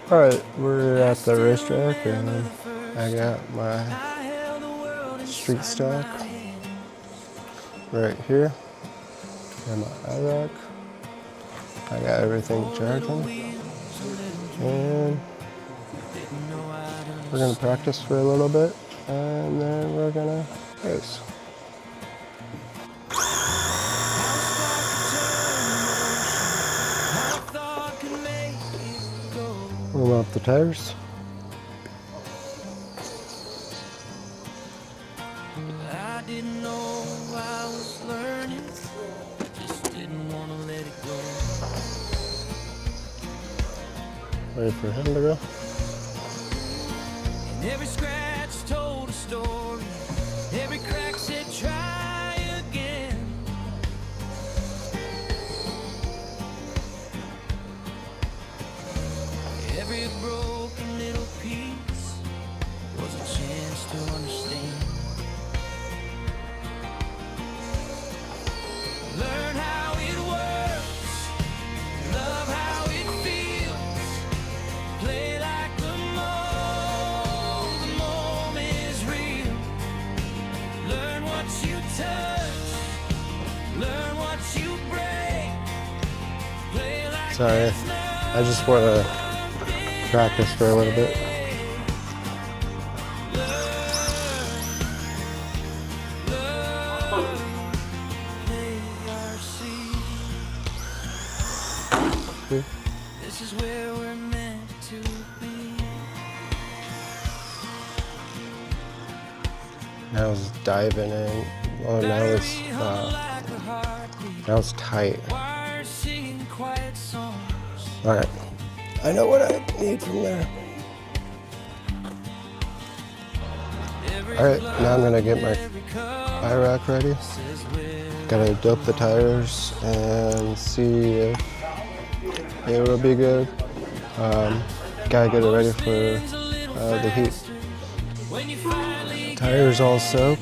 Alright, we're at the racetrack and I got my street stock right here and my IROC. I got everything charging and we're gonna practice for a little bit and then we're gonna race. Warm up the tires. I didn't know I was learning, just didn't want to let it go. Ready for him to go. And every scratch told a story, every crack said try again. Every broken little piece was a chance to understand. Learn how it works, love how it feels, play like the moment is real. Learn what you touch, learn what you break, play like Sorry, I just want to practice for a little bit. This is where we're meant to be. Now it's diving in. Oh, now it's tight. All right, I know what I need from there. All right, now I'm gonna get my IROC ready. Gotta dope the tires and see if it will be good. Gotta get it ready for the heat. Tires all soaked,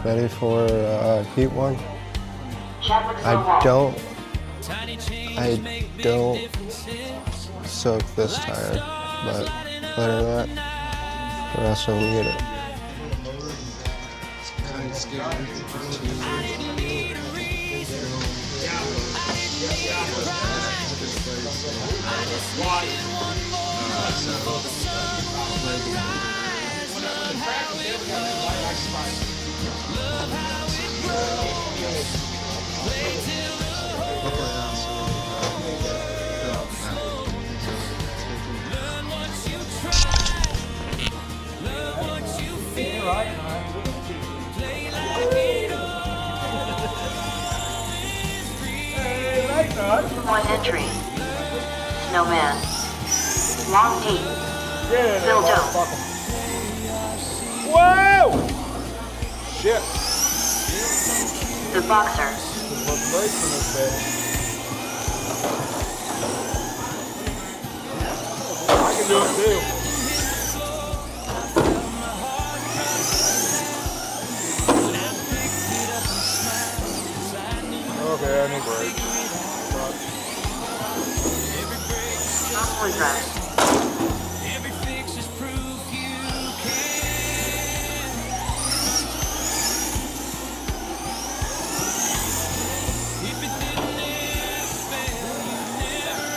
ready for heat one. I don't soak this tire, but other than that, the rest of them get it. One entry. Snowman. Long D. Bill Doe. Whoa! Shit. The Boxer. There's brakes in this bitch. I can do it too. Okay, I need brakes. Fully dressed. Every fix is proof you can. If it didn't ever fail, you never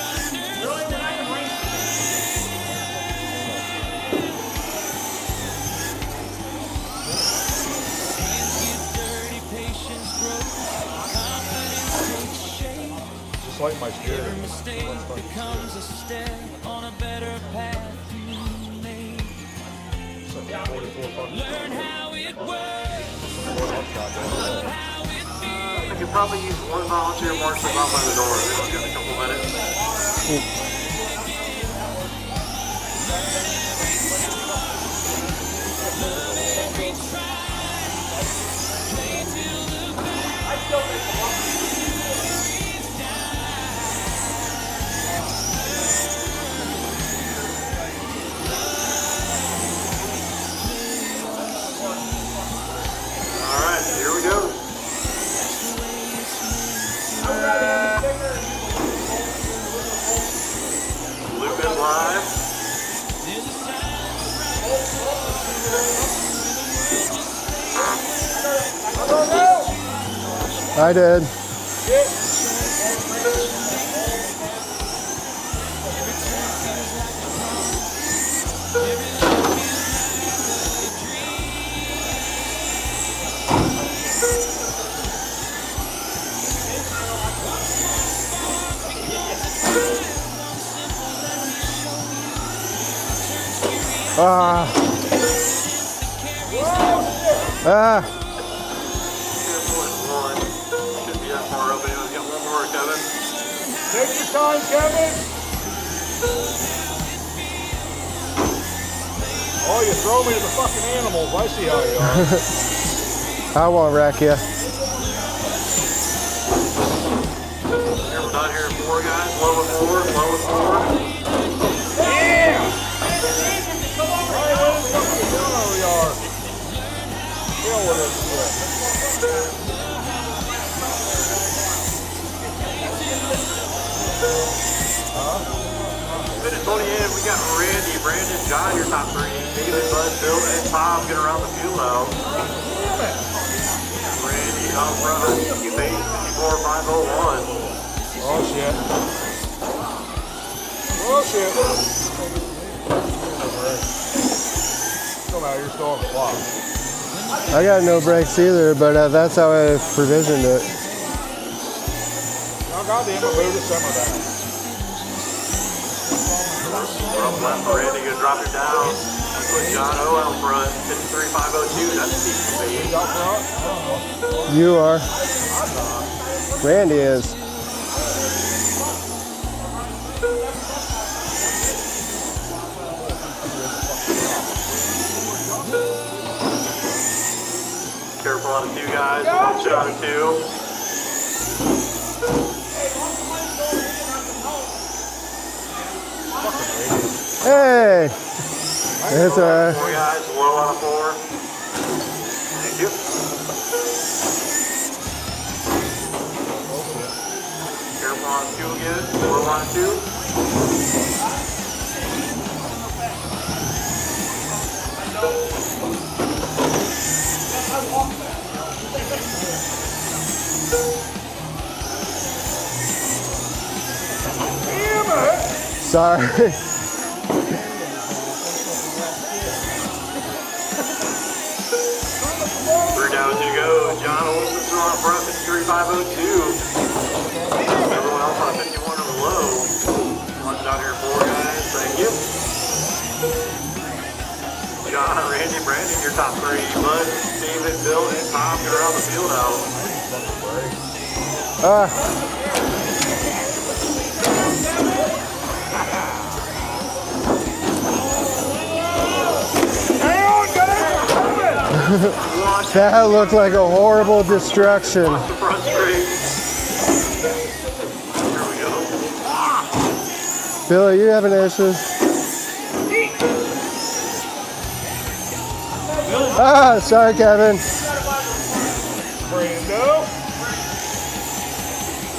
Hands get dirty, patience grows, confidence takes shape. Just like my steering. Every mistake becomes a step on a better path you made. Learn how it works, love how it feels. I could probably use one volunteer marshal out by the door. They've got a couple minutes. All right, here we go. I did. Ah. Ah. One. Shouldn't be that far up. Anyways, got one more, Kevin. Take your time, Kevin. Oh, you throw me to the fucking animals. I see how you are. I won't wreck you. Here, we're done here at 4, guys. Low at 4, low at 4. Yeah! Hey, what the fuck you doing where we are? Deal with this shit. Finish 20 in. We got Randy, Brandon, John, your top 3. David, Bud, Bill, and Tom get around the fuel out. Randy out front. You made 54,501. Oh shit. Oh shit. Come out, you're still on the clock. I got no brakes either, but that's how I provisioned it. Oh goddamn, I moved the summer down. Up left for Randy, gonna drop it down. That's put John O out front. 53,502. That's decent speed. He's out front? You are. Randy is. Careful on the 2, guys. Watch out on 2. Hey! It's alright. 4, guys. Low on a 4. Thank you. Careful on 2 again. Low on 2. Sorry. 3 down to go. John Olson's on front, 53,502. Everyone else on 51 on the low. Watch out here, 4, guys. Thank you. John, Randy, Brandon, your top 3. Bud, David, Bill, and Tom get around the field out. That looked like a horrible destruction. Watch the front straight. Here we go. Bill, are you having issues? Ah, sorry, Kevin. Brando.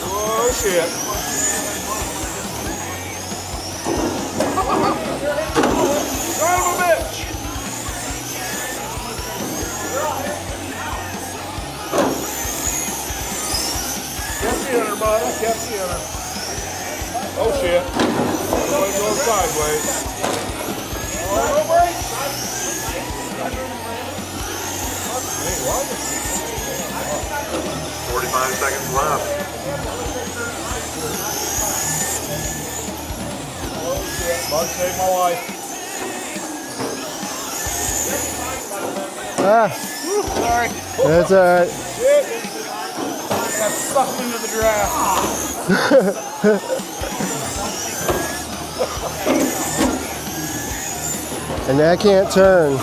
Oh shit. Son of a bitch. Kept the inner, buddy. Kept the inner. Oh shit. Going sideways. Oh, no brakes. Hey, what? 45 seconds left. Oh shit. Bud saved my life. Ah, Sorry. that's alright. Shit. I got sucked into the draft. And I can't turn.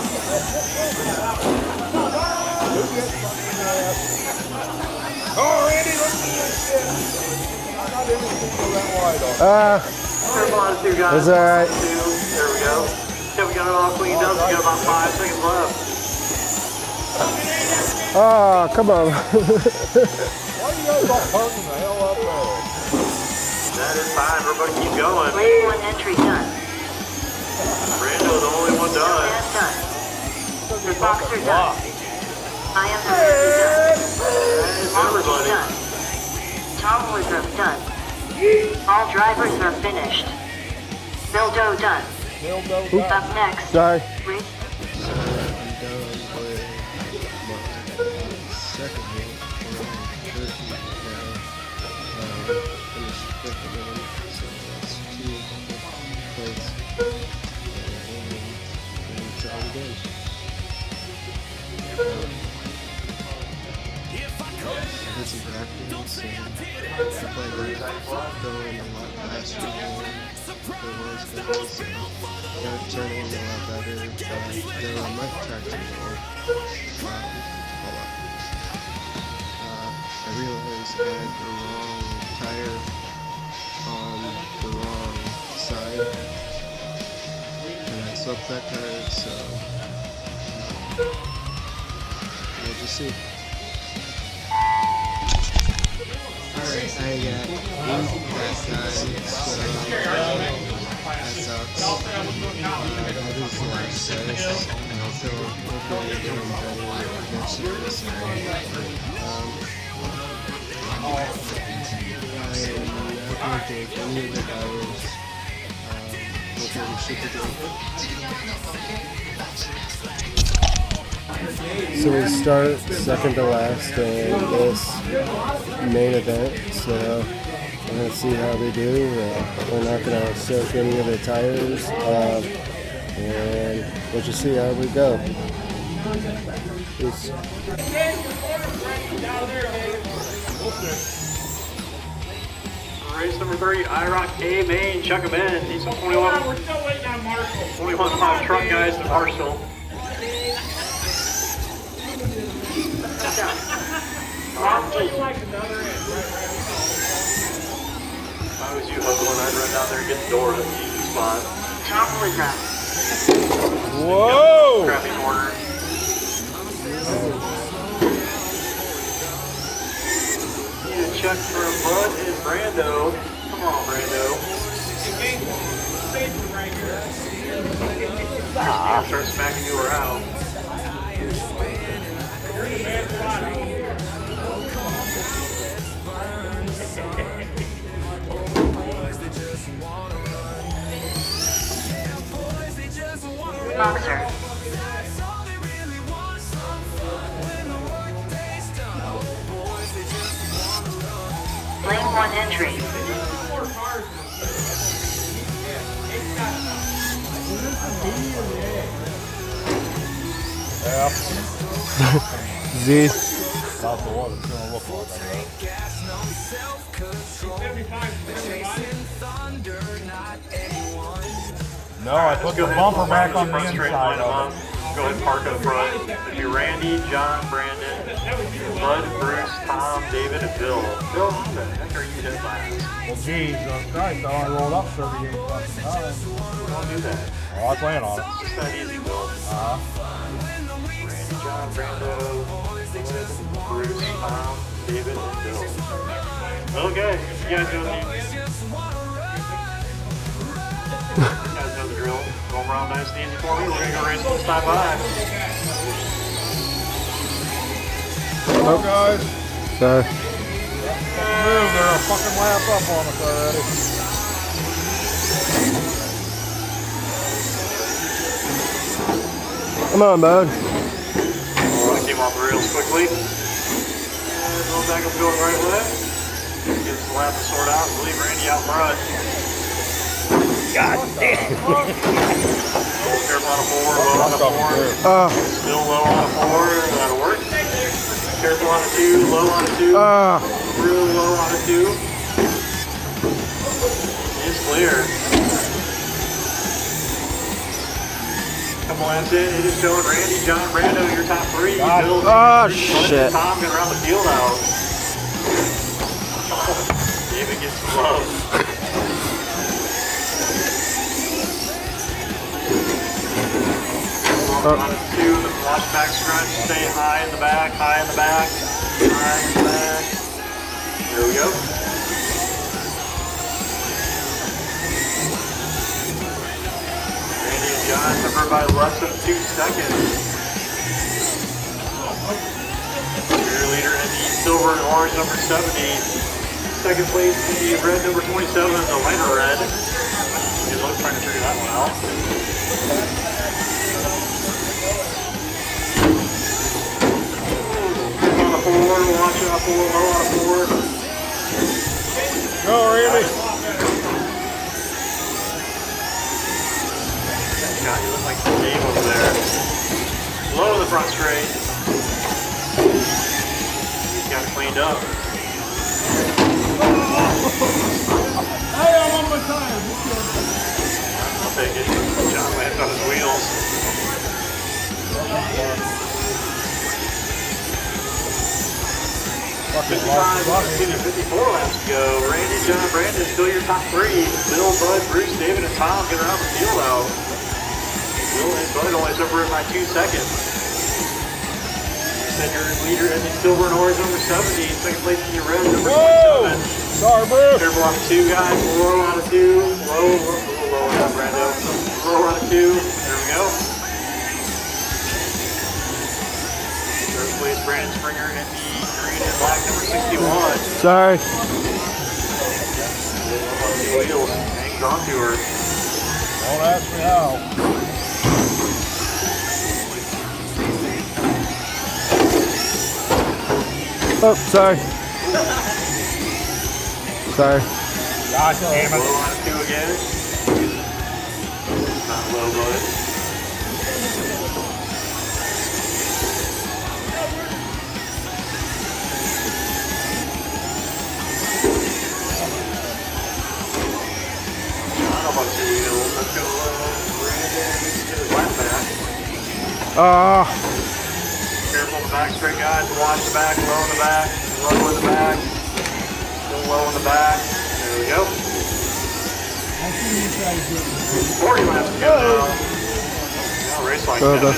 Oh, Randy, look at this shit. I didn't even go that wide on. Careful on 2, guys. It's alright. 2. There we go. Okay, we got it all cleaned up. We got about 5 seconds left. Oh, come on. Why are you guys all parking the hell up there? That is time. Everybody keep going. Lane 1 entry done. Brando, the only one done. Man done. Because The you're boxer fucking done. blocked. I am the done. That is Long everybody. done. All drivers are finished. Buildo done. Up next, Sorry. race. So I'm done with my second heat. Third heat now. Finished fifth again. So that's 2 plates. And it's all good. I did some practice and I played going a lot faster than it was going, so got it turning a lot better. Though I might track hold up. I realized I had the wrong tire on the wrong side, and I swapped that tire, so we'll just see. Alright, I got 8 last time, so that sucks. That is the last test, and so hopefully I can do better next year this year. I am not going to take any of the tires. Hopefully we should be good. So we start second to last in this main event, so we're going to see how they do. We're not going to soak any of the tires, and we'll just see how we go. Peace. Race number 3, IROC A main, chuck him in. He's 21 pound truck guys to Marshall. If I was you, Huggling, I'd run down there and get the door to the easy spot. Tom Woodruff. Whoa! Crappy corner. Need a check for Bud and Brando. Come on, Brando. Start smacking you around. Boxer. Lane 1 entry. Yeah. Z. About the one it's gonna look like. No, I put the bumper back on the inside of it. Go ahead and park up front. It'll be Randy, John, Brandon, Bud, Bruce, Tom, David, and Bill. Bill, how the heck are you dead last? Well, geez, Christ, I only rolled up 38 fucking times. Don't do that. Oh, I plan on it. It's just that easy, Bill. Randy, John, Brando, David, Bruce, Tom, David, and Bill. Okay, you guys know the drill. Go around nice and easy for me. We're gonna go race this time by. Hello, guys. Sorry. Move, they're a fucking lap up on us already. Come on, bud. Came off the rails quickly. And going back up going the right way. Get some lap to sort out. Leave Randy out front. God damn. Careful on a 4, low on a 4. Still low on a 4. That'll work. Careful on a 2, low on a 2. Real low on a 2. It's clear. Couple laps in, it is showing Randy, John, Brando, your top 3. Bill, Shit. Tom gonna round the field out. David gets some love. On a 2, the watch back scrunch, stay high in the back, high in the back, high in the back. There we go. Randy and John separated by less than 2 seconds. Your leader in the silver and orange number 70. second place, the red number 27, the lighter red. Good luck trying to figure that one out. On the 4, watch out for low on a 4. Go, Randy. God, you look like Dave over there. Low to the front straight. He's got it cleaned up. Hey, I'm on my tires. I'll take it. John lands on his wheels. 55, 54 laps to go. Randy, John, Brandon, still your top 3. Bill, Bud, Bruce, David, and Tom get around the field out. Bill and Bud only separated by 2 seconds. You said your leader in the silver and orange number 70. Second place in your red number 27. Sorry, Bruce. Careful on the 2, guys. Low on the 2. Low on Brando. Low on the 2. There we go. Third place, Brandon Springer in the green and black number 61. Sorry. Wheels hangs onto her. Don't ask me how. Oh, sorry. Sorry. Gosh damn it. Low on a 2 again. Not low, bud. Let's go, Brandon, get his lap back. Careful in the back straight, guys. Watch the back, low in the back, low in the back, still low in the back. There we go. 40 laps to go now. Now race like that.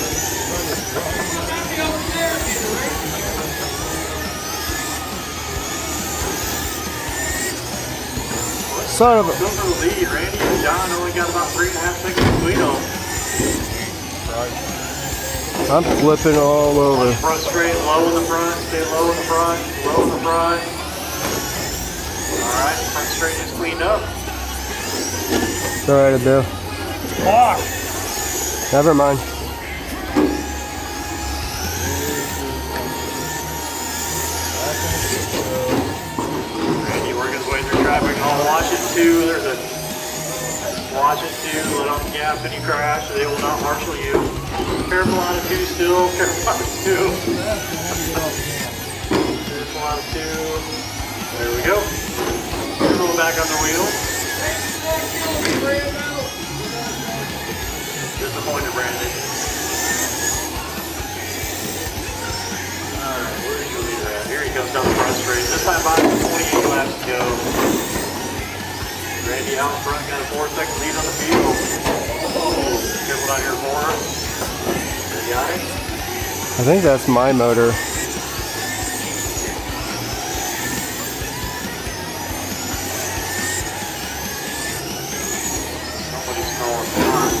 Son of a. Still for the lead. Randy and John only got about 3.5 seconds between them. I'm flipping all over. Front straight, low in the front, stay low in the front, low in the front. Alright, front straight is cleaned up. It's alright, Bill. Fuck. Never mind. Randy working his way through traffic. On watch it too. There's a watch it too. Let on the gas when you crash. They will not marshal you. Careful on a 2 still. Careful on a 2. Careful on a 2. There we go. Careful back on the wheel. Disappointed, Brandon. Alright, where's your leader at? Here he comes down the front straight. This time by 28 laps to go. Randy out in front, got a 4-second lead on the field. Careful down here for him. You got it? I think that's my motor. Somebody's calling hot.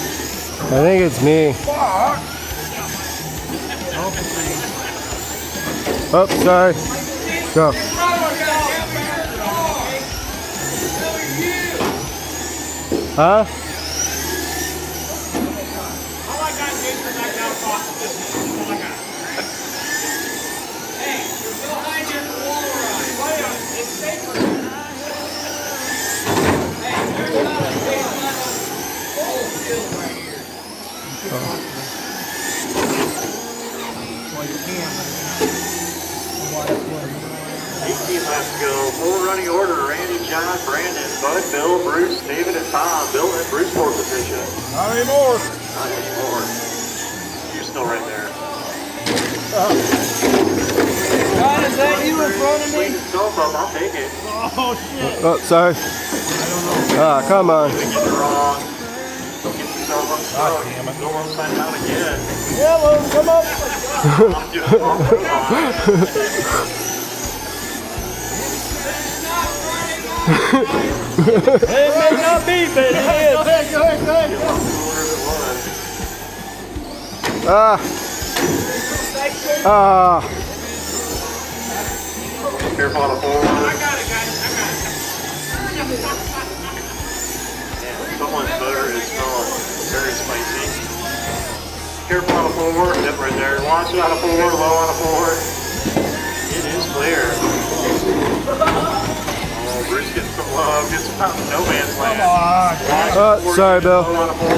I think it's me. Oh, sorry. Go. Huh? Laps to go. Full running order. Randy, John, Brandon, Bud, Bill, Bruce, David, and Tom. Bill in Bruce pole position. Not anymore. Not anymore. You're still right there. God, is that you in front of Clean me? yourself up. I'll take it. Oh, shit. Oh, sorry. Ah, come on. Get it wrong. Get yourself unstuck. Go upside down again. Yellow, come up. I'm doing wrong. It may not be, but it is. Go ahead, go ahead, go ahead. Ah. Ah. Careful on the forward. I got it, guys. I got it. Someone's motor is smelling very spicy. Careful on a 4, yep, right there. Watch it on a 4, low on a 4. It is clear. Oh, Bruce getting some love, gets out of no man's land. Sorry, Bill. Low on a 4.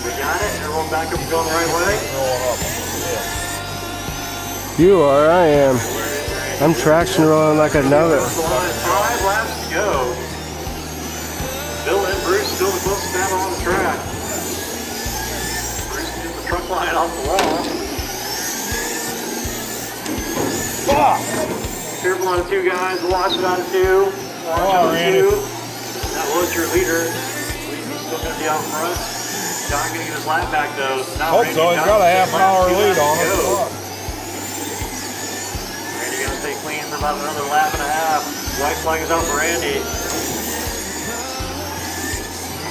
We got it. Everyone back up going the right way. You are, I am. I'm traction rolling like a nugget. 5 laps to go. Bill and Bruce still the closest battle on the track. Bruce gets the truck line off the wall. Careful on 2 guys, watch it on 2. Watch on 2. That was your leader. He's still going to be out front. John going to get his lap back though. Now Hope so. He's got a half-an-hour lead on it. Randy going to stay clean for about another lap and a half. White flag is out for Randy.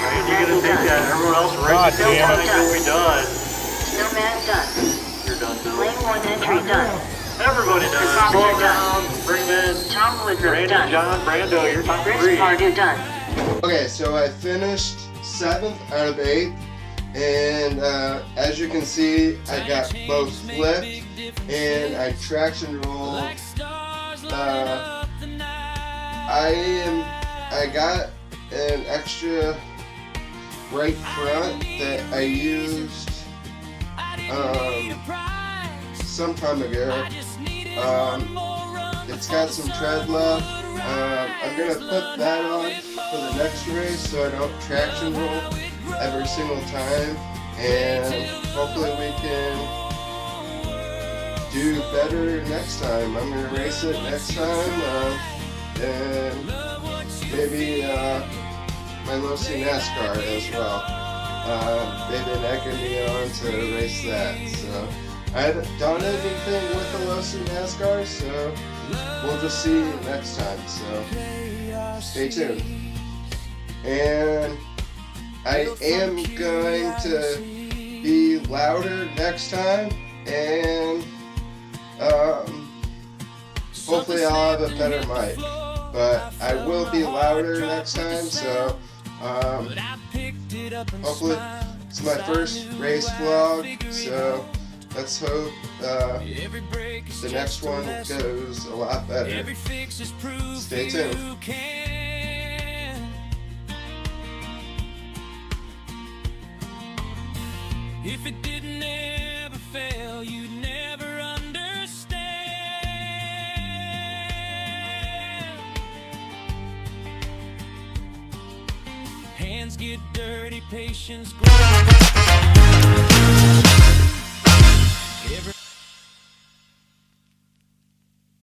Randy going to take that. Everyone else God racing. damn it. Will be done. Snowman done. You're done, Bill. Lane 1 entry done. Everybody done. Fox, Slow you're down. Bring them in. Tom Woodruff Randy, done. John, Brando, you're top Chris 3. Pardue done. Okay, so I finished 7th out of 8, and as you can see, I got both flipped and I traction rolled. I got an extra right front that I used some time ago. It's got some tread left. I'm gonna put that on for the next race so I don't traction roll every single time, and hopefully we can do better next time. I'm gonna race it next time, and maybe my low-C NASCAR as well. They've been egging me on to race that, so I haven't done anything with the low-C NASCAR, so we'll just see next time, so stay tuned. And I am going to be louder next time, and hopefully I'll have a better mic, but I will be louder next time, so hopefully it's my first race vlog, so let's hope the next one goes a lot better. Stay tuned. If it didn't ever fail, you'd never understand. Hands get dirty, patience grows.